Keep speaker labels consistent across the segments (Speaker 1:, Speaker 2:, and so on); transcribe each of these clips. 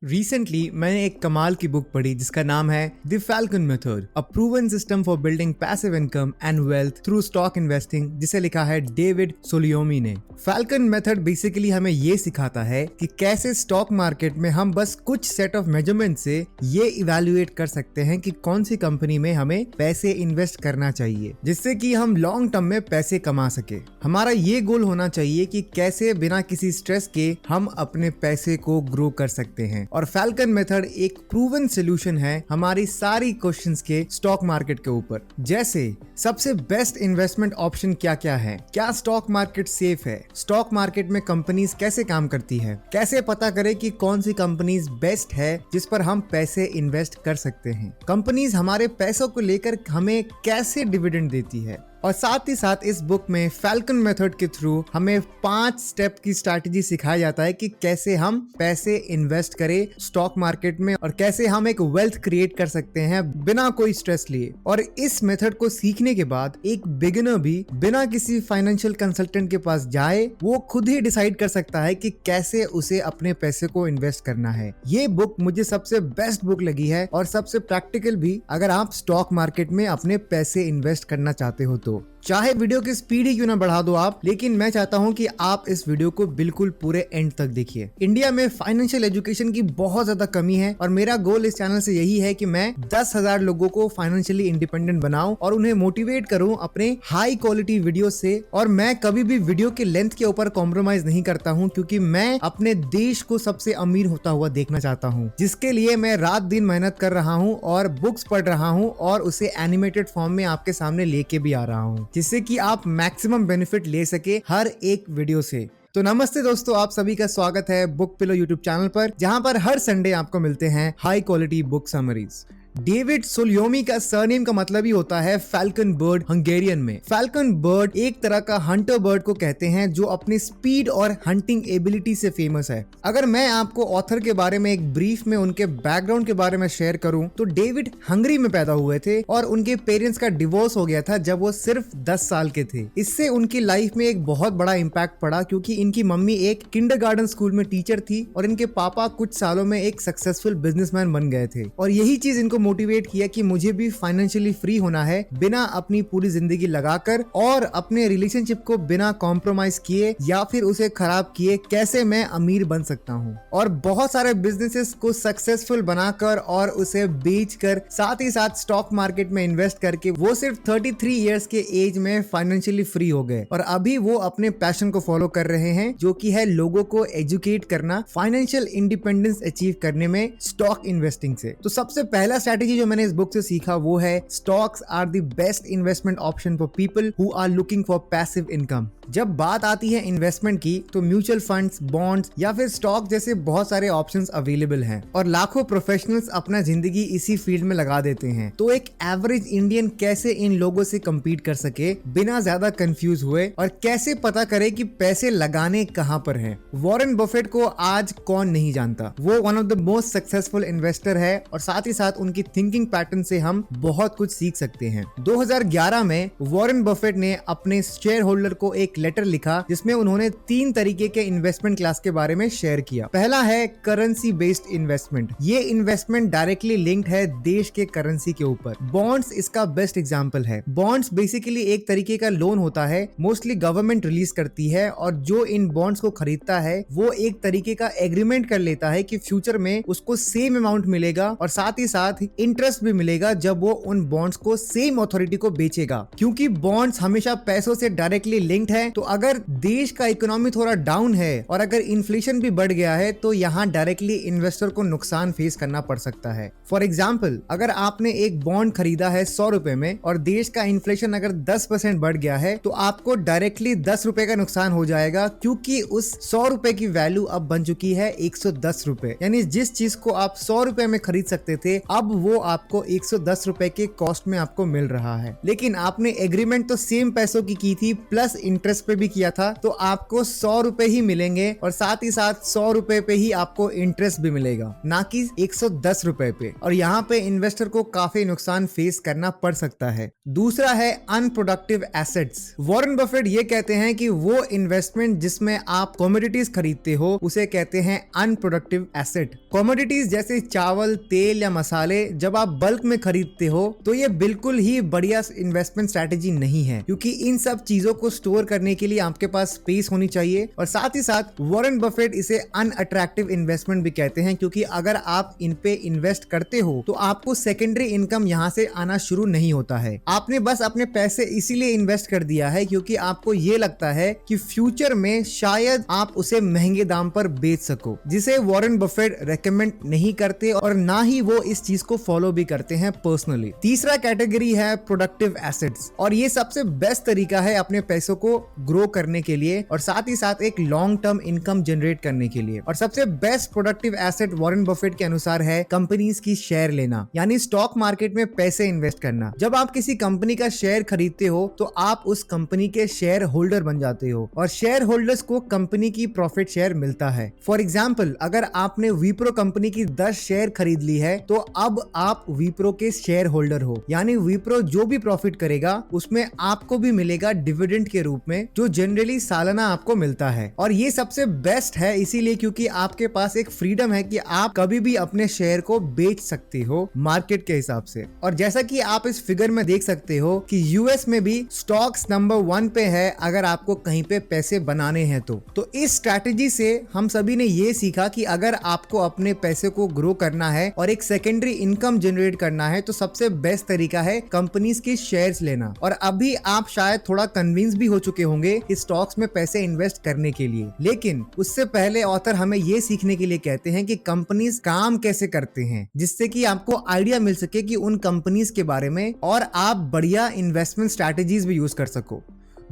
Speaker 1: Recently मैंने एक कमाल की बुक पढ़ी जिसका नाम है the Falcon method, a proven system for building passive income and wealth through stock investing, जिसे लिखा है डेविड सोलियोमी ने। फैल्कन मेथड बेसिकली हमें ये सिखाता है कि कैसे स्टॉक मार्केट में हम बस कुछ सेट ऑफ मेजरमेंट से ये इवेल्युएट कर सकते हैं कि कौन सी कंपनी में हमें पैसे इन्वेस्ट करना चाहिए, जिससे कि हम लॉन्ग टर्म में पैसे कमा सके। हमारा ये गोल होना चाहिए कि कैसे बिना किसी स्ट्रेस के हम अपने पैसे को ग्रो कर सकते हैं। और फैल्कन मेथड एक प्रूवन सोल्यूशन है हमारी सारी क्वेश्चंस के स्टॉक मार्केट के ऊपर। जैसे सबसे बेस्ट इन्वेस्टमेंट ऑप्शन क्या क्या है, क्या स्टॉक मार्केट सेफ है, स्टॉक मार्केट में कंपनीज कैसे काम करती है, कैसे पता करें कि कौन सी कंपनीज बेस्ट है जिस पर हम पैसे इन्वेस्ट कर सकते हैं, कंपनीज हमारे पैसों को लेकर हमें कैसे डिविडेंड देती है। और साथ ही साथ इस बुक में फैल्कन मेथड के थ्रू हमें 5 स्टेप की स्ट्रैटेजी सिखाया जाता है कि कैसे हम पैसे इन्वेस्ट करें स्टॉक मार्केट में और कैसे हम एक वेल्थ क्रिएट कर सकते हैं बिना कोई स्ट्रेस लिए। और इस मेथड को सीखने के बाद एक बिगिनर भी बिना किसी फाइनेंशियल कंसल्टेंट के पास जाए वो खुद ही डिसाइड कर सकता है कि कैसे उसे अपने पैसे को इन्वेस्ट करना है। ये बुक मुझे सबसे बेस्ट बुक लगी है और सबसे प्रैक्टिकल भी अगर आप स्टॉक मार्केट में अपने पैसे इन्वेस्ट करना चाहते हो तो। चाहे वीडियो की स्पीड ही क्यों ना बढ़ा दो आप, लेकिन मैं चाहता हूं कि आप इस वीडियो को बिल्कुल पूरे एंड तक देखिए। इंडिया में फाइनेंशियल एजुकेशन की बहुत ज्यादा कमी है और मेरा गोल इस चैनल से यही है कि मैं 10,000 लोगों को फाइनेंशियली इंडिपेंडेंट बनाऊं और उन्हें मोटिवेट करूं अपने हाई क्वालिटी वीडियो से। और मैं कभी भी वीडियो के लेंथ के ऊपर कॉम्प्रोमाइज नहीं करता हूं, क्योंकि मैं अपने देश को सबसे अमीर होता हुआ देखना चाहता हूं, जिसके लिए मैं रात दिन मेहनत कर रहा हूं और बुक्स पढ़ रहा हूं और उसे एनिमेटेड फॉर्म में आपके सामने लेके भी आ रहा हूं, जिससे कि आप मैक्सिमम बेनिफिट ले सके हर एक वीडियो से। तो नमस्ते दोस्तों, आप सभी का स्वागत है बुक पिलो यूट्यूब चैनल पर, जहां पर हर संडे आपको मिलते हैं high quality book summaries. David Solyomi का सरनेम का मतलब ही होता है फैल्कन बर्ड हंगेरियन में। फैल्कन बर्ड एक तरह का हंटर बर्ड को कहते हैं जो अपनी स्पीड और हंटिंग एबिलिटी से फेमस है। अगर मैं आपको ऑथर के बारे में एक ब्रीफ में उनके बैकग्राउंड के बारे में शेयर करूं तो डेविड हंगरी में पैदा हुए थे और उनके पेरेंट्स का डिवोर्स हो गया था जब वो सिर्फ 10 साल के थे। इससे उनकी लाइफ में एक बहुत बड़ा इम्पैक्ट पड़ा, क्योंकि इनकी मम्मी एक किंडरगार्टन स्कूल में टीचर थी और इनके पापा कुछ सालों में एक सक्सेसफुल बिजनेसमैन बन गए थे। और यही चीज इनको मोटिवेट किया कि मुझे भी फाइनेंशियली फ्री होना है बिना अपनी पूरी जिंदगी लगाकर और अपने रिलेशनशिप को बिना कॉम्प्रोमाइज किए या फिर उसे खराब किए कैसे मैं अमीर बन सकता हूँ। और बहुत सारे बिजनेसेस को सक्सेसफुल बनाकर और उसे बेचकर साथ ही साथ स्टॉक मार्केट में इन्वेस्ट करके वो सिर्फ 33 इयर्स के एज में फाइनेंशियली फ्री हो गए और अभी वो अपने पैशन को फॉलो कर रहे हैं, जो कि है लोगों को एजुकेट करना फाइनेंशियल इंडिपेंडेंस अचीव करने में स्टॉक इन्वेस्टिंग से। तो सबसे पहला स्ट्रैटेजी जो मैंने इस बुक से सीखा वो है stocks are the best investment option for people who are looking for passive income. जब बात आती है इन्वेस्टमेंट की तो म्यूचुअल फंड्स, बॉन्ड्स या फिर स्टॉक जैसे बहुत सारे ऑप्शंस अवेलेबल हैं और लाखों प्रोफेशनल्स अपना जिंदगी इसी फील्ड में लगा देते हैं। तो एक एवरेज इंडियन कैसे इन लोगों से compete कर सके बिना ज्यादा कंफ्यूज हुए, और कैसे पता करे कि पैसे लगाने कहां पर हैं। वॉरेन बफेट को आज कौन नहीं जानता, वो one of the most successful investor है और साथ ही साथ उनकी थिंकिंग पैटर्न से हम बहुत कुछ सीख सकते हैं। 2011 में वॉरेन बफेट ने अपने शेयर होल्डर को एक लेटर लिखा जिसमें उन्होंने 3 तरीके के इन्वेस्टमेंट क्लास के बारे में शेयर किया। पहला है करेंसी बेस्ड इन्वेस्टमेंट। ये इन्वेस्टमेंट डायरेक्टली लिंक्ड है देश के करेंसी के ऊपर। बॉन्ड्स इसका बेस्ट एग्जांपल है। बॉन्ड्स बेसिकली एक तरीके का लोन होता है, मोस्टली गवर्नमेंट रिलीज करती है और जो इन बॉन्ड्स को खरीदता है वो एक तरीके का एग्रीमेंट कर लेता है कि फ्यूचर में उसको सेम अमाउंट मिलेगा और साथ ही साथ इंटरेस्ट भी मिलेगा जब वो उन बॉन्ड्स को सेम अथॉरिटी को बेचेगा। क्योंकि बॉन्ड्स हमेशा पैसों से डायरेक्टली लिंक्ड है, तो अगर देश का इकोनॉमी थोड़ा डाउन है और अगर इन्फ्लेशन भी बढ़ गया है तो यहाँ डायरेक्टली इन्वेस्टर को नुकसान फेस करना पड़ सकता है। फॉर एग्जाम्पल, अगर आपने एक बॉन्ड खरीदा है 100 रुपए में और देश का इन्फ्लेशन अगर 10% बढ़ गया है तो आपको डायरेक्टली 10 रुपए का नुकसान हो जाएगा, क्योंकि उस 100 रुपए की वैल्यू अब बन चुकी है 110 रुपए। यानी जिस चीज को आप 100 रुपए में खरीद सकते थे अब वो आपको 110 रुपए के कॉस्ट में आपको मिल रहा है। लेकिन आपने एग्रीमेंट तो सेम पैसों की थी प्लस इंटरेस्ट पे भी किया था, तो आपको 100 रुपए ही मिलेंगे और साथ ही साथ 100 रुपए पे ही आपको इंटरेस्ट भी मिलेगा, ना कि 110 रुपए पे। और यहाँ पे इन्वेस्टर को काफी नुकसान फेस करना पड़ सकता है। दूसरा है अनप्रोडक्टिव एसेट्स। वॉरेन बफेट ये कहते हैं कि वो इन्वेस्टमेंट जिसमें आप कमोडिटीज खरीदते हो उसे कहते हैं अनप्रोडक्टिव एसेट। कमोडिटीज जैसे चावल, तेल या मसाले जब आप बल्क में खरीदते हो तो ये बिल्कुल ही बढ़िया इन्वेस्टमेंट स्ट्रैटेजी नहीं है, क्योंकि इन सब चीजों को स्टोर करने के लिए आपके पास स्पेस होनी चाहिए। और साथ ही साथ वॉरेन बफेट इसे अनअट्रैक्टिव इन्वेस्टमेंट भी कहते हैं, क्योंकि अगर आप इन पे इन्वेस्ट करते हो तो आपको सेकेंडरी इनकम यहाँ से आना शुरू नहीं होता है। आपने बस अपने पैसे इसीलिए इन्वेस्ट कर दिया है क्योंकि आपको ये लगता है कि फ्यूचर में शायद आप उसे महंगे दाम पर बेच सको, जिसे वॉरेन बफेट रेकमेंड नहीं करते और ना ही वो इस चीज को फॉलो भी करते हैं पर्सनली। तीसरा कैटेगरी है प्रोडक्टिव एसेट्स, और ये सबसे बेस्ट तरीका है अपने पैसों को ग्रो करने के लिए और साथ ही साथ एक लॉन्ग टर्म इनकम जनरेट करने के लिए। और सबसे best productive asset Warren Buffett के अनुसार है कंपनीज की शेयर लेना, यानी स्टॉक मार्केट में पैसे इन्वेस्ट करना। जब आप किसी कंपनी का शेयर खरीदते हो तो आप उस कंपनी के शेयर होल्डर बन जाते हो और शेयर होल्डर्स को कंपनी की प्रॉफिट शेयर मिलता है। फॉर एग्जाम्पल, अगर आपने विप्रो कंपनी की 10 शेयर खरीद ली है तो अब आप विप्रो के शेयर होल्डर हो, यानी विप्रो जो भी प्रॉफिट करेगा उसमें आपको भी मिलेगा डिविडेंड के रूप में, जो जनरली सालाना आपको मिलता है। और ये सबसे बेस्ट है इसीलिए क्योंकि आपके पास एक फ्रीडम है कि आप कभी भी अपने शेयर को बेच सकते हो मार्केट के हिसाब से। और जैसा कि आप इस फिगर में देख सकते हो कि यूएस में भी स्टॉक्स नंबर 1 पे है अगर आपको कहीं पे पैसे बनाने हैं तो इस स्ट्रैटेजी से हम सभी ने ये सीखा कि अगर आपको अपने पैसे को ग्रो करना है और एक सेकेंडरी इनकम जनरेट करना है तो सबसे बेस्ट तरीका है कंपनीज के शेयर्स लेना। और अभी आप शायद थोड़ा कन्विंस भी हो चुके होंगे कि स्टॉक्स में पैसे इन्वेस्ट करने के लिए, लेकिन उससे पहले ऑथर हमें ये सीखने के लिए कहते हैं कि कंपनीज काम कैसे करते हैं, जिससे कि आपको आइडिया मिल सके कि उन कंपनीज के बारे में और आप बढ़िया इन्वेस्टमेंट स्ट्रैटेजीज भी यूज कर सको।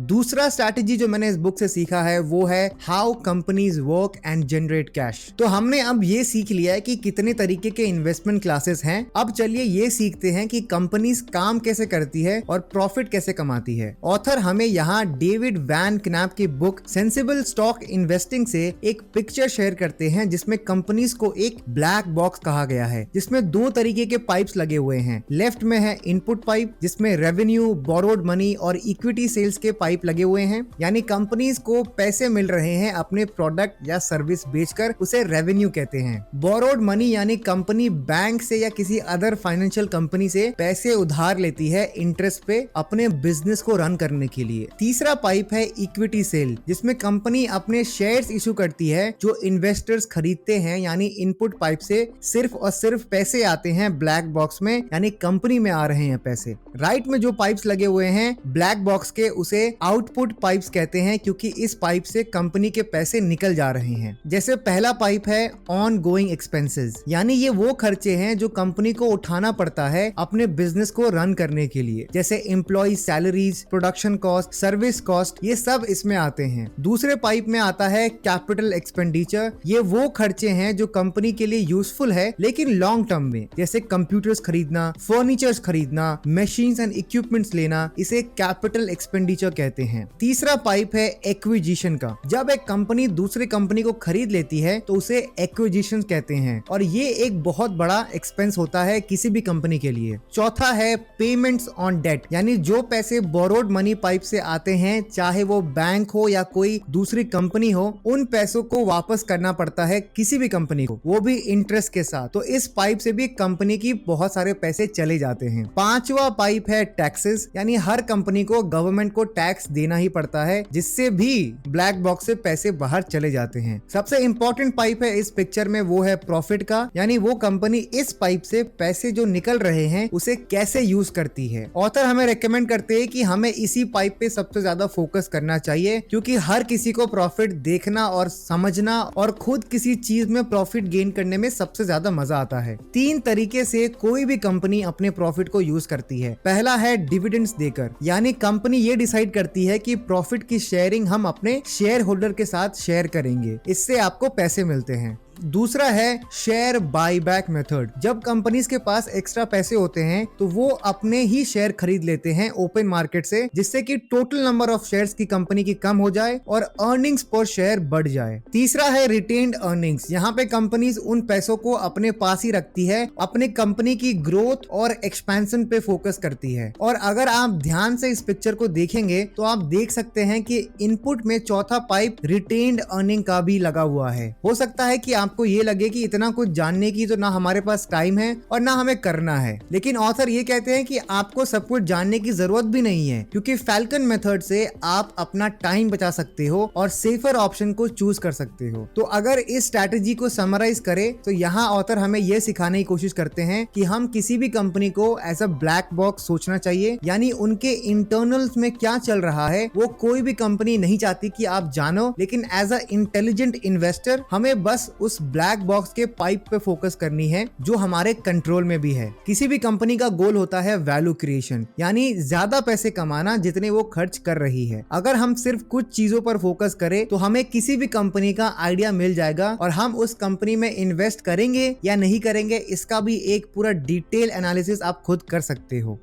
Speaker 1: दूसरा स्ट्रैटेजी जो मैंने इस बुक से सीखा है वो है how companies work and generate cash. तो हमने अब ये सीख लिया है कि कितने तरीके के इन्वेस्टमेंट क्लासेस हैं। अब चलिए ये सीखते हैं कि कंपनीज काम कैसे करती है और प्रॉफिट कैसे कमाती है। ऑथर हमें यहाँ डेविड वैन कैनाप की बुक सेंसिबल स्टॉक इन्वेस्टिंग से एक पिक्चर शेयर करते हैं जिसमें कंपनीज को एक ब्लैक बॉक्स कहा गया है, जिसमें 2 तरीके के पाइप्स लगे हुए हैं। लेफ्ट में है इनपुट पाइप जिसमें रेवेन्यू, बोरोड मनी और इक्विटी सेल्स के पाइप लगे हुए हैं, यानी कंपनीज को पैसे मिल रहे हैं अपने प्रोडक्ट या सर्विस बेचकर, उसे रेवेन्यू कहते हैं। बोरोड मनी यानी कंपनी बैंक से या किसी अदर फाइनेंशियल कंपनी से पैसे उधार लेती है इंटरेस्ट पे अपने बिजनेस को रन करने के लिए। तीसरा पाइप है इक्विटी सेल, जिसमें कंपनी अपने शेयर्स इशू करती है जो इन्वेस्टर्स खरीदते हैं, यानी इनपुट पाइप से सिर्फ और सिर्फ पैसे आते हैं ब्लैक बॉक्स में, यानी कंपनी में आ रहे हैं पैसे। राइट में जो पाइप्स लगे हुए हैं ब्लैक बॉक्स के, उसे आउटपुट पाइप्स कहते हैं क्योंकि इस पाइप से कंपनी के पैसे निकल जा रहे हैं। जैसे पहला पाइप है ऑन गोइंग एक्सपेंसेस, यानी ये वो खर्चे हैं जो कंपनी को उठाना पड़ता है अपने बिजनेस को रन करने के लिए, जैसे employee salaries, production cost, service cost, ये सब इसमें आते हैं। दूसरे पाइप में आता है कैपिटल एक्सपेंडिचर, ये वो खर्चे हैं जो कंपनी के लिए यूजफुल है लेकिन लॉन्ग टर्म में, जैसे कंप्यूटर्स खरीदना, फर्नीचर्स खरीदना, मशीन्स एंड इक्विपमेंट्स लेना, इसे कैपिटल एक्सपेंडिचर कहते हैं। तीसरा पाइप है एक्विजिशन का, जब एक कंपनी दूसरी कंपनी को खरीद लेती है तो उसे एक्विजिशन कहते हैं और ये एक बहुत बड़ा एक्सपेंस होता है किसी भी कंपनी के लिए। चौथा है पेमेंट्स ऑन डेट, यानी जो पैसे बोरोड मनी पाइप से आते हैं, चाहे वो बैंक हो या कोई दूसरी कंपनी हो, उन पैसों को वापस करना पड़ता है किसी भी कंपनी को, वो भी इंटरेस्ट के साथ। तो इस पाइप से भी कंपनी की बहुत सारे पैसे चले जाते हैं। पांचवा पाइप है टैक्सेस, यानी हर कंपनी को गवर्नमेंट को टैक्स देना ही पड़ता है, जिससे भी ब्लैक बॉक्स से पैसे बाहर चले जाते हैं। सबसे इंपॉर्टेंट पाइप है इस पिक्चर में वो है प्रॉफिट का, यानी वो कंपनी इस पाइप से पैसे जो निकल रहे हैं उसे कैसे यूज करती है। ऑथर हमें रेकमेंड करते हैं कि हमें इसी पाइप पे सबसे ज्यादा फोकस करना चाहिए, क्योंकि हर किसी को प्रॉफिट देखना और समझना और खुद किसी चीज में प्रॉफिट गेन करने में सबसे ज्यादा मजा आता है। 3 तरीके से कोई भी कंपनी अपने प्रॉफिट को यूज करती है। पहला है डिविडेंड्स देकर, यानी कंपनी ये डिसाइड करती है कि प्रॉफिट की शेयरिंग हम अपने शेयर होल्डर के साथ शेयर करेंगे, इससे आपको पैसे मिलते हैं। दूसरा है शेयर बाईबैक मेथड। जब कंपनीज के पास एक्स्ट्रा पैसे होते हैं तो वो अपने ही शेयर खरीद लेते हैं ओपन मार्केट से, जिससे कि टोटल नंबर ऑफ शेयर्स की कंपनी की कम हो जाए और अर्निंग्स पर शेयर बढ़ जाए। तीसरा है रिटेन्ड अर्निंग्स। यहाँ पे कंपनीज उन पैसों को अपने पास ही रखती है, अपने कंपनी की ग्रोथ और एक्सपेंशन पे फोकस करती है। और अगर आप ध्यान से इस पिक्चर को देखेंगे तो आप देख सकते हैं कि इनपुट में चौथा पाइप रिटेन्ड अर्निंग का भी लगा हुआ है। हो सकता है कि आपको ये लगे कि इतना कुछ जानने की तो ना हमारे पास टाइम है और ना हमें करना है, लेकिन ऑथर ये कहते हैं कि आपको सब कुछ जानने की जरूरत भी नहीं है, क्योंकि फैल्कन मेथड से आप अपना टाइम बचा सकते हो और सेफर ऑप्शन को चूज कर सकते हो। तो अगर इस स्ट्रैटेजी को समराइज करें तो यहाँ ऑथर हमें यह सिखाने की कोशिश करते हैं कि हम किसी भी कंपनी को एज अ ब्लैक बॉक्स सोचना चाहिए, यानी उनके इंटरनल्स में क्या चल रहा है वो कोई भी कंपनी नहीं चाहती कि आप जानो, लेकिन एज अ इंटेलिजेंट इन्वेस्टर हमें बस उस ब्लैक बॉक्स के पाइप पे फोकस करनी है जो हमारे कंट्रोल में भी है। किसी भी कंपनी का गोल होता है वैल्यू क्रिएशन, यानी ज्यादा पैसे कमाना जितने वो खर्च कर रही है। अगर हम सिर्फ कुछ चीजों पर फोकस करें तो हमें किसी भी कंपनी का आइडिया मिल जाएगा और हम उस कंपनी में इन्वेस्ट करेंगे या नहीं करेंगे इसका भी एक पूरा डिटेल एनालिसिस आप खुद कर सकते हो।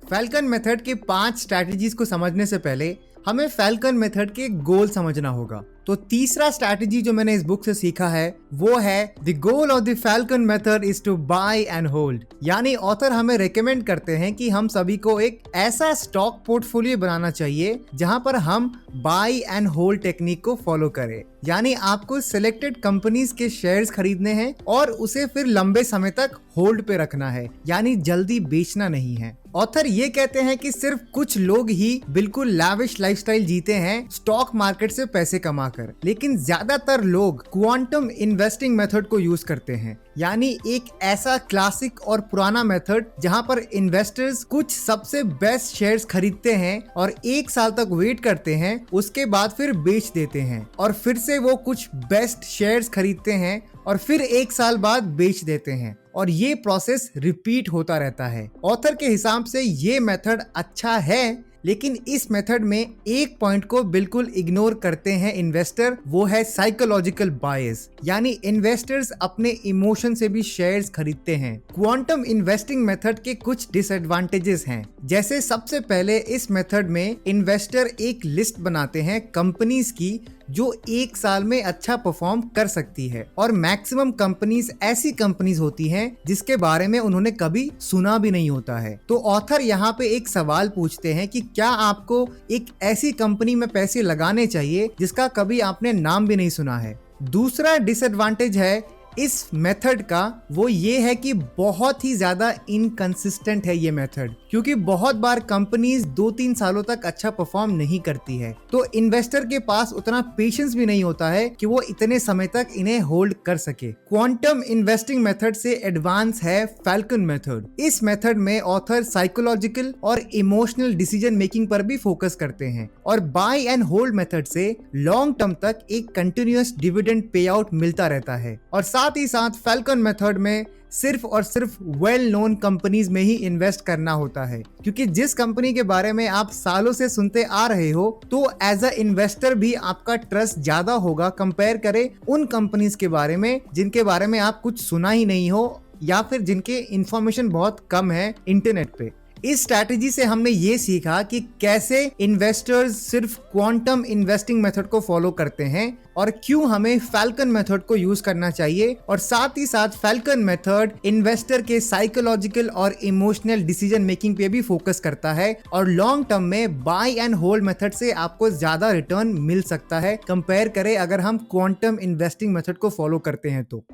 Speaker 1: फैल्कन मेथड के 5 स्ट्रैटेजीज को समझने से पहले हमें फैल्कन मेथड के गोल समझना होगा। तो तीसरा स्ट्रैटेजी जो मैंने इस बुक से सीखा है वो है the goal of the Falcon method is to buy and hold. यानी ऑथर हमें रेकमेंड करते हैं कि हम सभी को एक ऐसा स्टॉक पोर्टफोलियो बनाना चाहिए जहां पर हम बाय एंड होल्ड टेक्निक को फॉलो करें। यानी आपको सिलेक्टेड कंपनीज के शेयर्स खरीदने हैं और उसे फिर लंबे समय तक होल्ड पे रखना है, यानी जल्दी बेचना नहीं है। ऑथर ये कहते हैं कि सिर्फ कुछ लोग ही बिल्कुल लैविश लाइफस्टाइल जीते हैं स्टॉक मार्केट से पैसे कमाकर, लेकिन ज्यादातर लोग क्वांटम इन्वेस्टिंग मेथड को यूज करते हैं, यानी एक ऐसा क्लासिक और पुराना मेथड जहां पर इन्वेस्टर्स कुछ सबसे बेस्ट शेयर्स खरीदते हैं और 1 साल तक वेट करते हैं, उसके बाद फिर बेच देते हैं और फिर से वो कुछ बेस्ट शेयर्स खरीदते हैं और फिर 1 साल बाद बेच देते हैं और ये प्रोसेस रिपीट होता रहता है। ऑथर के हिसाब से ये मेथड अच्छा है, लेकिन इस मेथड में एक पॉइंट को बिल्कुल इग्नोर करते हैं इन्वेस्टर, वो है साइकोलॉजिकल बायस, यानी इन्वेस्टर्स अपने इमोशन से भी शेयर्स खरीदते हैं। क्वांटम इन्वेस्टिंग मेथड के कुछ डिसएडवांटेजेस हैं, जैसे सबसे पहले इस मेथड में इन्वेस्टर एक लिस्ट बनाते हैं कंपनीज की जो 1 साल में अच्छा परफॉर्म कर सकती है, और मैक्सिमम कंपनीज ऐसी कंपनीज होती हैं जिसके बारे में उन्होंने कभी सुना भी नहीं होता है। तो ऑथर यहाँ पे एक सवाल पूछते हैं कि क्या आपको एक ऐसी कंपनी में पैसे लगाने चाहिए जिसका कभी आपने नाम भी नहीं सुना है। दूसरा डिसएडवांटेज है इस मेथड का, वो ये है कि बहुत ही ज्यादा इनकंसिस्टेंट है ये मेथड, क्योंकि बहुत बार कंपनीज 2-3 सालों तक अच्छा परफॉर्म नहीं करती है, तो इन्वेस्टर के पास उतना पेशेंस भी नहीं होता है कि वो इतने समय तक इन्हें होल्ड कर सके। क्वांटम इन्वेस्टिंग मेथड से एडवांस है फैल्कन मेथड। इस मेथड में ऑथर साइकोलॉजिकल और इमोशनल डिसीजन मेकिंग पर भी फोकस करते हैं, और बाय एंड होल्ड मेथड से लॉन्ग टर्म तक एक कंटिन्यूअस डिविडेंड पे आउट मिलता रहता है। और साथ ही साथ फैल्कन मेथड में सिर्फ और सिर्फ वेल नोन कंपनीज में ही इन्वेस्ट करना होता है, क्योंकि जिस कंपनी के बारे में आप सालों से सुनते आ रहे हो तो एज अ इन्वेस्टर भी आपका ट्रस्ट ज्यादा होगा कंपेयर करें उन कंपनीज के बारे में जिनके बारे में आप कुछ सुना ही नहीं हो या फिर जिनके इंफॉर्मेशन बहुत कम है इंटरनेट पे। इस स्ट्रैटेजी से हमने ये सीखा कि कैसे इन्वेस्टर्स सिर्फ क्वांटम इन्वेस्टिंग मेथड को फॉलो करते हैं और क्यों हमें फैल्कन मेथड को यूज करना चाहिए, और साथ ही साथ फैल्कन मेथड इन्वेस्टर के साइकोलॉजिकल और इमोशनल डिसीजन मेकिंग पे भी फोकस करता है, और लॉन्ग टर्म में बाय एंड होल्ड मेथड से आपको ज्यादा रिटर्न मिल सकता है कंपेयर करें अगर हम क्वांटम इन्वेस्टिंग मेथड को फॉलो करते हैं तो।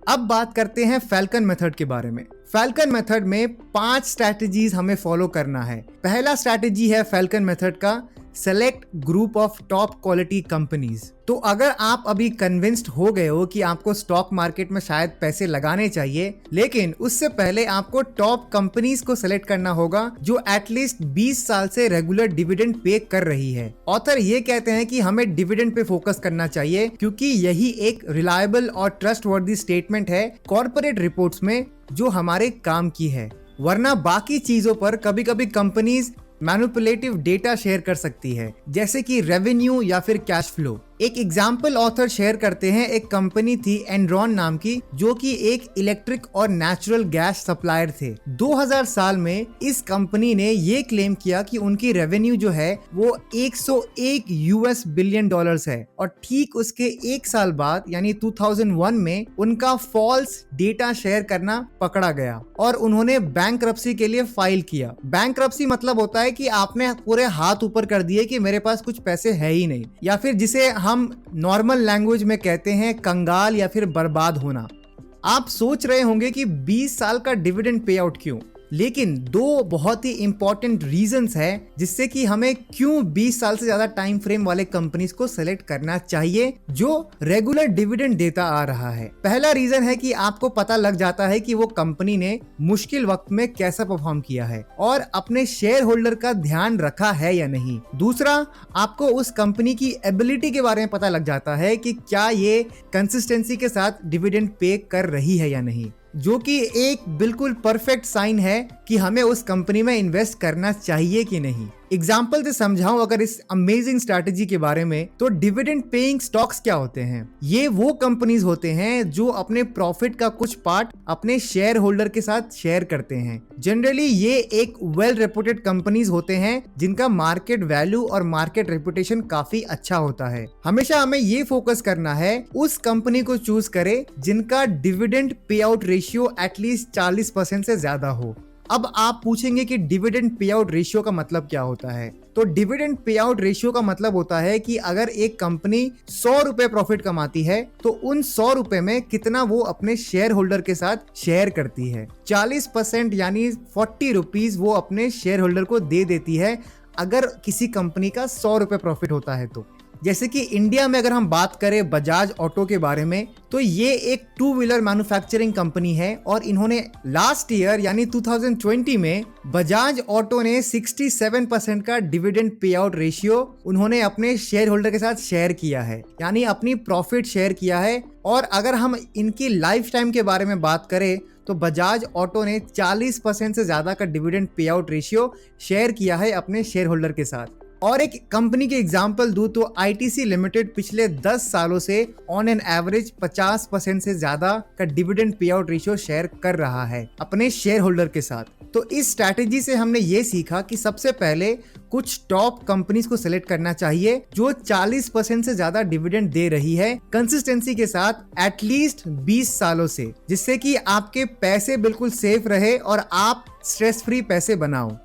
Speaker 1: अब बात करते हैं फैल्कन मेथड के बारे में। फैल्कन मेथड में 5 स्ट्रैटेजीज हमें फॉलो करना है। पहला स्ट्रैटेजी है फैल्कन मेथड का, select group of top quality companies. तो अगर आप अभी कन्विंस्ड हो गए हो कि आपको स्टॉक मार्केट में शायद पैसे लगाने चाहिए, लेकिन उससे पहले आपको टॉप कंपनीज को सेलेक्ट करना होगा जो एटलीस्ट 20 साल से रेगुलर डिविडेंड पे कर रही है। ऑथर ये कहते हैं कि हमें डिविडेंड पे फोकस करना चाहिए, क्योंकि यही एक रिलायबल और ट्रस्टवर्दी स्टेटमेंट है कॉर्पोरेट रिपोर्ट्स में जो हमारे काम की है, वरना बाकी चीजों पर कभी कभी कंपनीज मैनिपुलेटिव डेटा शेयर कर सकती है, जैसे कि रेवेन्यू या फिर कैश फ्लो। एक एग्जाम्पल ऑथर शेयर करते हैं, एक कंपनी थी एनरॉन नाम की, जो कि एक इलेक्ट्रिक और नेचुरल गैस सप्लायर थे। 2000 साल में इस कंपनी ने ये क्लेम किया कि उनकी रेवेन्यू जो है वो 101 यूएस बिलियन डॉलर्स है, और ठीक उसके एक साल बाद यानी 2001 में उनका फॉल्स डेटा शेयर करना पकड़ा गया और उन्होंने बैंकरप्सी के लिए फाइल किया। बैंकरप्सी मतलब होता है कि आपने पूरे हाथ ऊपर कर दिए कि मेरे पास कुछ पैसे है ही नहीं, या फिर जिसे हम नॉर्मल लैंग्वेज में कहते हैं कंगाल या फिर बर्बाद होना। आप सोच रहे होंगे कि 20 साल का डिविडेंड पे आउट क्यों, लेकिन दो बहुत ही इंपॉर्टेंट रीजंस है जिससे कि हमें क्यों 20 साल से ज्यादा टाइम फ्रेम वाले कंपनीज को सेलेक्ट करना चाहिए जो रेगुलर डिविडेंड देता आ रहा है। पहला रीजन है कि आपको पता लग जाता है कि वो कंपनी ने मुश्किल वक्त में कैसा परफॉर्म किया है और अपने शेयर होल्डर का ध्यान रखा है या नहीं। दूसरा, आपको उस कंपनी की एबिलिटी के बारे में पता लग जाता है कि क्या ये कंसिस्टेंसी के साथ डिविडेंड पे कर रही है या नहीं, जो कि एक बिल्कुल परफेक्ट साइन है कि हमें उस कंपनी में इन्वेस्ट करना चाहिए कि नहीं। एग्जाम्पल से समझाऊं अगर इस अमेजिंग स्ट्रैटेजी के बारे में, तो डिविडेंड पेइंग स्टॉक्स क्या होते हैं? ये वो कंपनीज होते हैं जो अपने प्रॉफिट का कुछ पार्ट अपने शेयर होल्डर के साथ शेयर करते हैं। जनरली ये एक वेल रेपुटेड कंपनीज होते हैं जिनका मार्केट वैल्यू और मार्केट रेपुटेशन काफी अच्छा होता है। हमेशा हमें ये फोकस करना है उस कंपनी को चूज करें जिनका dividend pay out ratio at least 40% से ज्यादा हो। अब आप पूछेंगे कि डिविडेंड पे आउट रेशियो का मतलब क्या होता है? तो डिविडेंड पे आउट रेशियो का मतलब होता है कि अगर एक कंपनी 100 रुपए प्रॉफिट कमाती है तो उन 100 रुपए में कितना वो अपने शेयर होल्डर के साथ शेयर करती है। 40% यानी 40 रुपीज वो अपने शेयर होल्डर को दे देती है अगर किसी कंपनी का 100 रुपए प्रॉफिट होता है तो। जैसे कि इंडिया में अगर हम बात करें बजाज ऑटो के बारे में, तो ये एक टू व्हीलर मैन्युफैक्चरिंग कंपनी है और इन्होंने लास्ट ईयर यानी 2020 में बजाज ऑटो ने 67% का डिविडेंड पे आउट रेशियो उन्होंने अपने शेयर होल्डर के साथ शेयर किया है, यानी अपनी प्रॉफिट शेयर किया है। और अगर हम इनकी लाइफ टाइम के बारे में बात करें तो बजाज ऑटो ने 40% से ज्यादा का dividend pay out ratio share किया है अपने शेयर होल्डर के साथ। और एक कंपनी के एग्जांपल दूं तो आईटीसी लिमिटेड पिछले 10 सालों से ऑन एन एवरेज 50% से ज्यादा का dividend pay out ratio share कर रहा है अपने शेयर होल्डर के साथ। तो इस स्ट्रैटेजी से हमने ये सीखा कि सबसे पहले कुछ टॉप कंपनीज को सिलेक्ट करना चाहिए जो 40% से ज्यादा डिविडेंड दे रही है कंसिस्टेंसी के साथ एटलीस्ट 20 सालों से, जिससे कि आपके पैसे बिल्कुल सेफ रहे और आप स्ट्रेस फ्री पैसे बनाओ।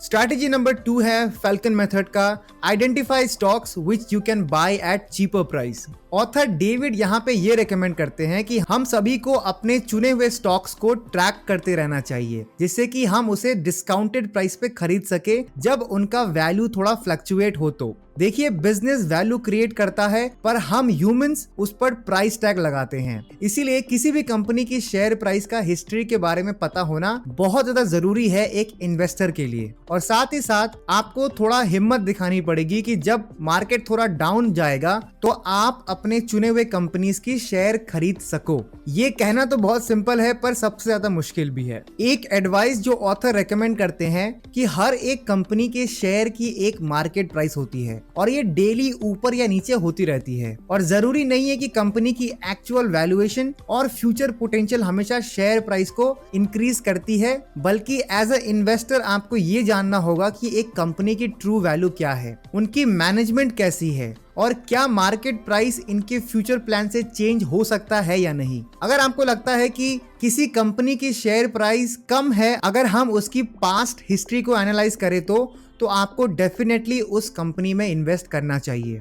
Speaker 1: स्ट्रैटेजी नंबर 2 है फैल्कन मेथड का, identify stocks which you can buy at cheaper price. Author David यहाँ पे ये रेकमेंड करते हैं कि हम सभी को अपने चुने हुए स्टॉक्स को ट्रैक करते रहना चाहिए जिससे कि हम उसे डिस्काउंटेड प्राइस पे खरीद सके जब उनका वैल्यू थोड़ा फ्लक्चुएट हो। तो देखिए, बिजनेस वैल्यू क्रिएट करता है पर हम ह्यूमंस उस पर प्राइस टैग लगाते हैं, इसीलिए किसी भी कंपनी की शेयर प्राइस का हिस्ट्री के बारे में पता होना बहुत ज्यादा जरूरी है एक इन्वेस्टर के लिए। और साथ ही साथ आपको थोड़ा हिम्मत दिखानी पड़ेगी कि जब मार्केट थोड़ा डाउन जाएगा तो आप अपने चुने हुए कंपनीज की शेयर खरीद सको। ये कहना तो बहुत सिंपल है पर सबसे ज्यादा मुश्किल भी है। एक एडवाइस जो ऑथर रेकमेंड करते हैं कि हर एक कंपनी के शेयर की एक मार्केट प्राइस होती है और ये डेली ऊपर या नीचे होती रहती है, और जरूरी नहीं है कि कंपनी की एक्चुअल वैल्यूएशन और फ्यूचर पोटेंशियल हमेशा शेयर प्राइस को इंक्रीज करती है, बल्कि एज अ इन्वेस्टर आपको ये जानना होगा कि एक कंपनी की ट्रू वैल्यू क्या है, उनकी मैनेजमेंट कैसी है और क्या मार्केट प्राइस इनके फ्यूचर प्लान से चेंज हो सकता है या नहीं। अगर आपको लगता है कि किसी कंपनी की शेयर प्राइस कम है अगर हम उसकी पास्ट हिस्ट्री को एनालाइज करें तो आपको डेफिनेटली उस कंपनी में इन्वेस्ट करना चाहिए।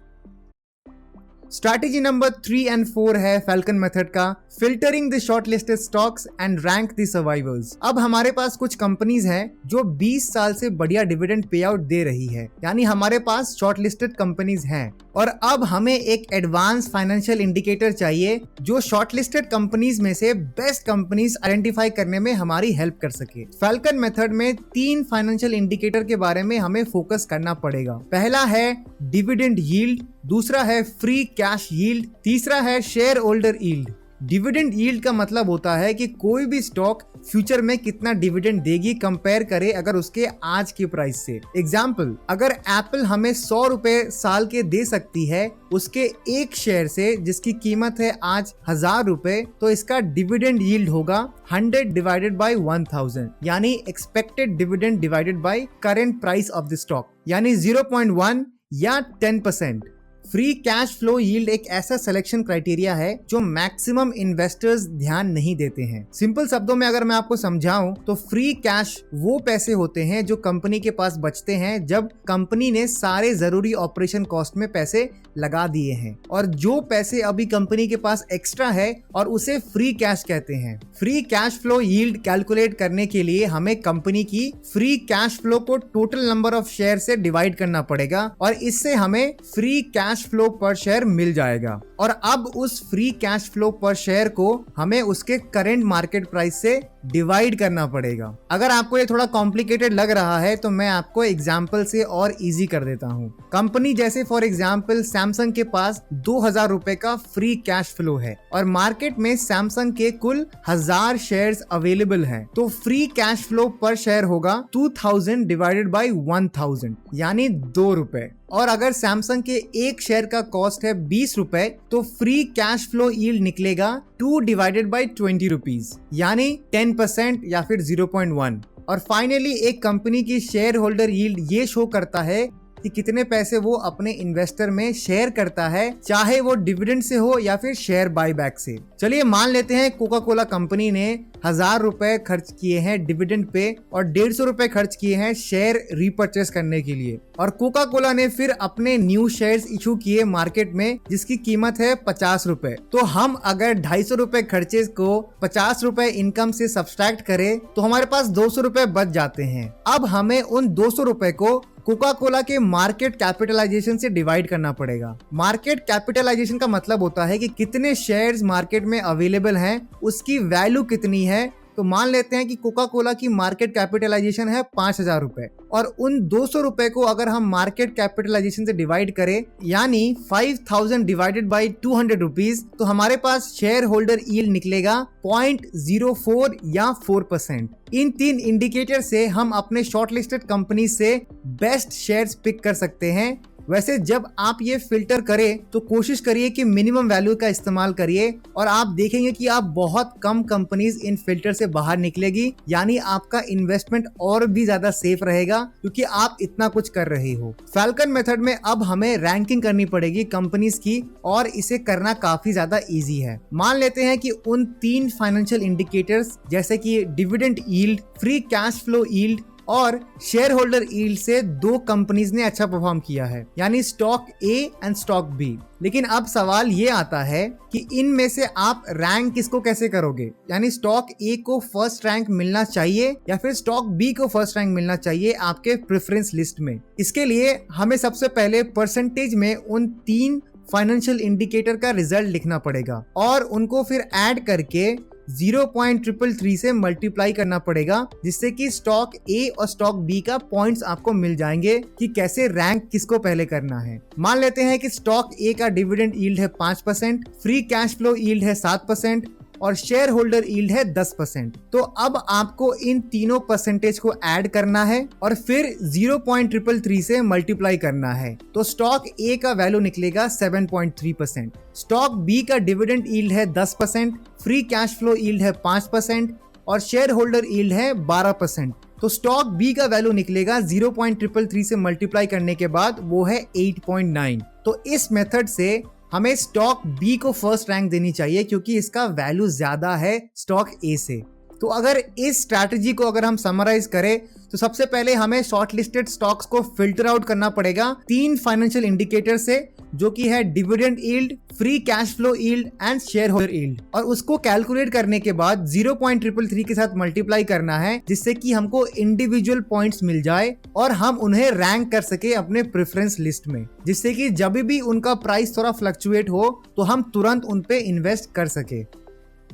Speaker 1: स्ट्रैटेजी नंबर 3 और 4 है फैल्कन मेथड का, filtering the shortlisted stocks and rank the survivors. अब हमारे पास कुछ कंपनीज हैं जो 20 साल से बढ़िया डिविडेंड पे आउट दे रही है, यानी हमारे पास शॉर्टलिस्टेड कंपनीज हैं, और अब हमें एक एडवांस फाइनेंशियल इंडिकेटर चाहिए जो शॉर्टलिस्टेड कंपनीज में से बेस्ट कंपनीज आइडेंटिफाई करने में हमारी हेल्प कर सके। फैल्कन मेथड में 3 फाइनेंशियल इंडिकेटर के बारे में हमें फोकस करना पड़ेगा। पहला है डिविडेंड यील्ड, दूसरा है फ्री कैश यील्ड, तीसरा है share holder yield. Dividend yield का मतलब होता है कि कोई भी स्टॉक फ्यूचर में कितना डिविडेंड देगी कंपेयर करे अगर उसके आज के प्राइस से। एग्जाम्पल, अगर एप्पल हमें 100 रुपए साल के दे सकती है उसके एक शेयर से जिसकी कीमत है आज 1000 रुपए, तो इसका डिविडेंड यील्ड होगा 100 डिवाइडेड बाय 1000, यानी expected dividend divided by current price of the stock, यानी 0.1 या 10%। फ्री कैश फ्लो यील्ड एक ऐसा सिलेक्शन क्राइटेरिया है जो मैक्सिमम इन्वेस्टर्स ध्यान नहीं देते हैं। सिंपल शब्दों में अगर मैं आपको समझाऊं तो फ्री कैश वो पैसे होते हैं जो कंपनी के पास बचते हैं जब कंपनी ने सारे जरूरी ऑपरेशन कॉस्ट में पैसे लगा दिए हैं, और जो पैसे अभी कंपनी के पास एक्स्ट्रा है और उसे फ्री कैश कहते हैं। Free cash flow yield calculate करने के लिए हमें कंपनी की फ्री कैश फ्लो को टोटल नंबर ऑफ शेयर से डिवाइड करना पड़ेगा और इससे हमें फ्री कैश फ्लो पर शेयर मिल जाएगा। और अब उस फ्री कैश फ्लो पर शेयर को हमें उसके करंट मार्केट प्राइस से डिवाइड करना पड़ेगा। अगर आपको ये थोड़ा कॉम्प्लिकेटेड लग रहा है तो मैं आपको एग्जाम्पल से और इजी कर देता हूँ। कंपनी जैसे फॉर एग्जाम्पल सैमसंग के पास 2000 रुपए का फ्री कैश फ्लो है और मार्केट में सैमसंग के कुल 1000 शेयर्स अवेलेबल हैं, तो फ्री कैश फ्लो पर शेयर होगा 2000 डिवाइडेड बाय 1000, यानी 2 रुपए। और अगर सैमसंग के एक शेयर का कॉस्ट है 20 रुपए, तो फ्री कैश फ्लो यील्ड निकलेगा 2 डिवाइडेड बाय 20 रुपीज, यानी 10% या फिर 0.1। और फाइनली एक कंपनी की शेयर होल्डर यील्ड ये शो करता है कि कितने पैसे वो अपने इन्वेस्टर में शेयर करता है, चाहे वो डिविडेंड से हो या फिर शेयर बायबैक से। चलिए मान लेते हैं कोका कोला कंपनी ने 1000 रुपए खर्च किए हैं डिविडेंड पे और 150 रुपए खर्च किए हैं शेयर रीपर्चेस करने के लिए, और कोका कोला ने फिर अपने न्यू शेयर्स इशू किए मार्केट में जिसकी कीमत है 50 रुपए। तो हम अगर 250 रुपए खर्चे को 50 रुपए इनकम से सब्सट्रैक्ट करें तो हमारे पास 200 रुपए बच जाते हैं। अब हमें उन 200 रुपए को कोका कोला के मार्केट कैपिटलाइजेशन से डिवाइड करना पड़ेगा। मार्केट कैपिटलाइजेशन का मतलब होता है कि कितने शेयर्स मार्केट में अवेलेबल हैं, उसकी वैल्यू कितनी है। तो मान लेते हैं कि कोका कोला की मार्केट कैपिटलाइजेशन है 5000 रुपए, और उन 200 रुपए को अगर हम मार्केट कैपिटलाइजेशन से डिवाइड करें, यानी 5000 डिवाइडेड बाय 200 रुपीज, तो हमारे पास शेयर होल्डर यील्ड निकलेगा 0.04 या 4%। इन 3 इंडिकेटर से हम अपने शॉर्टलिस्टेड कंपनी से बेस्ट शेयर्स पिक कर सकते हैं। वैसे जब आप ये फिल्टर करें तो कोशिश करिए कि मिनिमम वैल्यू का इस्तेमाल करिए, और आप देखेंगे कि आप बहुत कम कंपनीज इन फिल्टर से बाहर निकलेगी, यानी आपका इन्वेस्टमेंट और भी ज्यादा सेफ रहेगा क्योंकि आप इतना कुछ कर रहे हो। फैल्कन मेथड में अब हमें रैंकिंग करनी पड़ेगी कंपनीज की, और इसे करना काफी ज्यादा इजी है। मान लेते हैं कि उन 3 फाइनेंशियल इंडिकेटर्स जैसे कि dividend yield, free cash flow yield और शेयर होल्डर यील्ड से 2 कंपनीज ने अच्छा परफॉर्म किया है, यानी stock A and stock B. लेकिन अब सवाल ये आता है कि इनमें से आप रैंक किसको कैसे करोगे, यानी स्टॉक ए को फर्स्ट रैंक मिलना चाहिए या फिर स्टॉक बी को फर्स्ट रैंक मिलना चाहिए आपके प्रेफरेंस लिस्ट में। इसके लिए हमें सबसे पहले परसेंटेज में उन 3 फाइनेंशियल इंडिकेटर का रिजल्ट लिखना पड़ेगा और उनको फिर ऐड करके 0.333 से मल्टीप्लाई करना पड़ेगा, जिससे कि स्टॉक ए और स्टॉक बी का पॉइंट्स आपको मिल जाएंगे कि कैसे रैंक किसको पहले करना है। मान लेते हैं कि स्टॉक ए का डिविडेंड यील्ड है 5%, फ्री कैश फ्लो यील्ड है 7% और शेयर होल्डर यील्ड है 10%। तो अब आपको इन तीनों परसेंटेज को ऐड करना है और फिर 0.333 से मल्टीप्लाई करना है, तो स्टॉक ए का वैल्यू निकलेगा 7.3%। स्टॉक बी का डिविडेंड यील्ड है 10%, फ्री कैश फ्लो यील्ड है 5% और शेयर होल्डर यील्ड है 12%। तो स्टॉक बी का वैल्यू निकलेगा 0.333 से मल्टीप्लाई करने के बाद वो है 8.9। तो इस मेथड से हमें स्टॉक बी को फर्स्ट रैंक देनी चाहिए क्योंकि इसका वैल्यू ज्यादा है स्टॉक ए से। तो अगर इस स्ट्रैटेजी को अगर हम समराइज करें तो सबसे पहले हमें शॉर्टलिस्टेड स्टॉक्स को फिल्टर आउट करना पड़ेगा 3 फाइनेंशियल इंडिकेटर से, जो कि है dividend yield, free cash flow yield and share holder yield, और उसको कैलकुलेट करने के बाद 0.333 के साथ मल्टीप्लाई करना है, जिससे कि हमको इंडिविजुअल पॉइंट्स मिल जाए और हम उन्हें रैंक कर सके अपने प्रेफरेंस लिस्ट में, जिससे कि जब भी उनका प्राइस थोड़ा फ्लक्चुएट हो तो हम तुरंत उन पे इन्वेस्ट कर सके।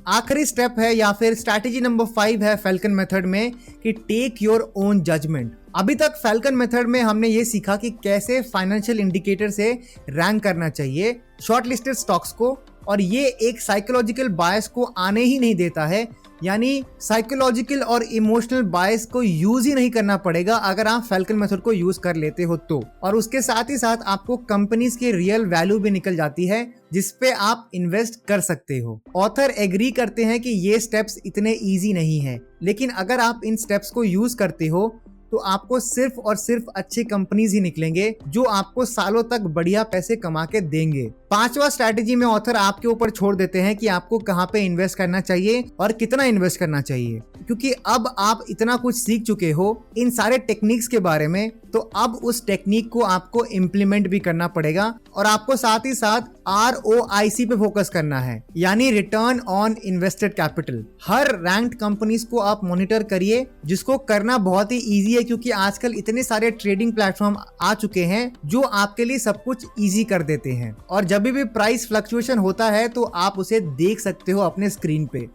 Speaker 1: आखिरी स्टेप है या फिर स्ट्रैटेजी नंबर 5 है फैल्कन मेथड में कि टेक योर ओन जजमेंट। अभी तक फैल्कन मेथड में हमने ये सीखा कि कैसे फाइनेंशियल इंडिकेटर से रैंक करना चाहिए शॉर्टलिस्टेड स्टॉक्स को, और ये एक साइकोलॉजिकल बायस को आने ही नहीं देता है। यानी साइकोलॉजिकल और इमोशनल बायस को यूज ही नहीं करना पड़ेगा अगर आप फैल्कन मेथड को यूज कर लेते हो तो। और उसके साथ ही साथ आपको कंपनीज की रियल वैल्यू भी निकल जाती है जिस पे आप इन्वेस्ट कर सकते हो। ऑथर एग्री करते हैं कि ये स्टेप्स इतने इजी नहीं है, लेकिन अगर आप इन स्टेप्स को यूज करते हो तो आपको सिर्फ और सिर्फ अच्छी कंपनीज ही निकलेंगे जो आपको सालों तक बढ़िया पैसे कमा के देंगे। पांचवा स्ट्रैटेजी में ऑथर आपके ऊपर छोड़ देते हैं कि आपको कहां पे इन्वेस्ट करना चाहिए और कितना इन्वेस्ट करना चाहिए, क्योंकि अब आप इतना कुछ सीख चुके हो इन सारे टेक्निक्स के बारे में, तो अब उस टेक्निक को आपको इम्प्लीमेंट भी करना पड़ेगा और आपको साथ ही साथ ROIC पे फोकस करना है, यानी return on invested capital. Her ranked companies को आप मॉनिटर करिए, जिसको करना बहुत ही इजी है क्योंकि आजकल इतने सारे ट्रेडिंग प्लेटफॉर्म आ चुके हैं जो आपके लिए सब कुछ इजी कर देते हैं। और जब भी प्राइस फ्लक्चुएशन होता है तो आप उसे देख सकते हो अपने स्क्रीन पे।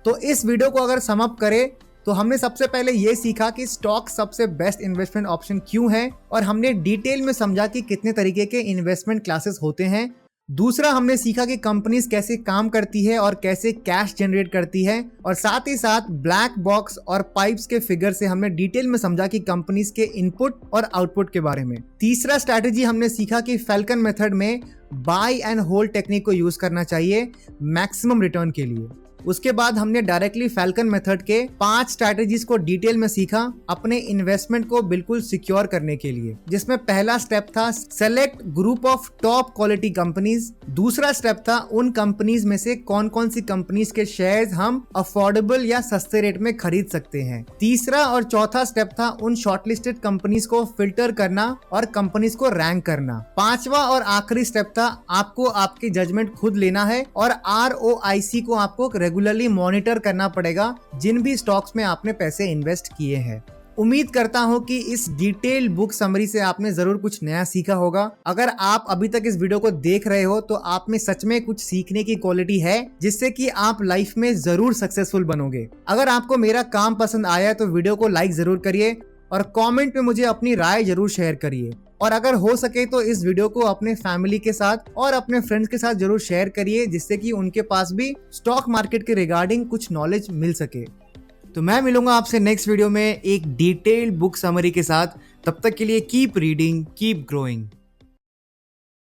Speaker 1: तो इस वीडियो को अगर सम अप करें तो हमने सबसे पहले ये सीखा कि स्टॉक सबसे बेस्ट इन्वेस्टमेंट ऑप्शन क्यों है, और हमने डिटेल में समझा कि कितने तरीके के इन्वेस्टमेंट क्लासेस होते हैं। दूसरा, हमने सीखा कि कंपनीज कैसे काम करती है और कैसे कैश जनरेट करती है, और साथ ही साथ ब्लैक बॉक्स और पाइप्स के फिगर से हमने डिटेल में समझा कि कंपनीज के इनपुट और आउटपुट के बारे में। तीसरा स्ट्रैटेजी हमने सीखा कि फैल्कन मेथड में बाय एंड होल्ड टेक्निक को यूज करना चाहिए मैक्सिमम रिटर्न के लिए। उसके बाद हमने डायरेक्टली फैल्कन मेथड के 5 स्ट्रैटेजीज को डिटेल में सीखा अपने इन्वेस्टमेंट को बिल्कुल सिक्योर करने के लिए, जिसमें पहला स्टेप था select group of top quality companies. दूसरा स्टेप था उन कंपनीज में से कौन कौन सी कंपनीज के शेयर्स हम अफोर्डेबल या सस्ते रेट में खरीद सकते हैं। तीसरा और चौथा स्टेप था उन शॉर्टलिस्टेड कंपनीज को फिल्टर करना और कंपनीज को रैंक करना। पांचवा और आखिरी स्टेप था आपको आपकी जजमेंट खुद लेना है और ROIC को आपको रेगुलरली मॉनिटर करना पड़ेगा जिन भी स्टॉक्स में आपने पैसे इन्वेस्ट किए हैं। उम्मीद करता हूं कि इस डिटेल बुक समरी से आपने जरूर कुछ नया सीखा होगा। अगर आप अभी तक इस वीडियो को देख रहे हो तो आप में सच में कुछ सीखने की क्वालिटी है जिससे कि आप लाइफ में जरूर सक्सेसफुल बनोगे। अगर आपको मेरा काम पसंद आया तो वीडियो को लाइक जरूर करिए और कमेंट में मुझे अपनी राय जरूर शेयर करिए, और अगर हो सके तो इस वीडियो को अपने फैमिली के साथ और अपने फ्रेंड्स के साथ जरूर शेयर करिए, जिससे कि उनके पास भी स्टॉक मार्केट के रिगार्डिंग कुछ नॉलेज मिल सके। तो मैं मिलूंगा आपसे नेक्स्ट वीडियो में एक डिटेल्ड बुक समरी के साथ। तब तक के लिए कीप रीडिंग, कीप ग्रोइंग।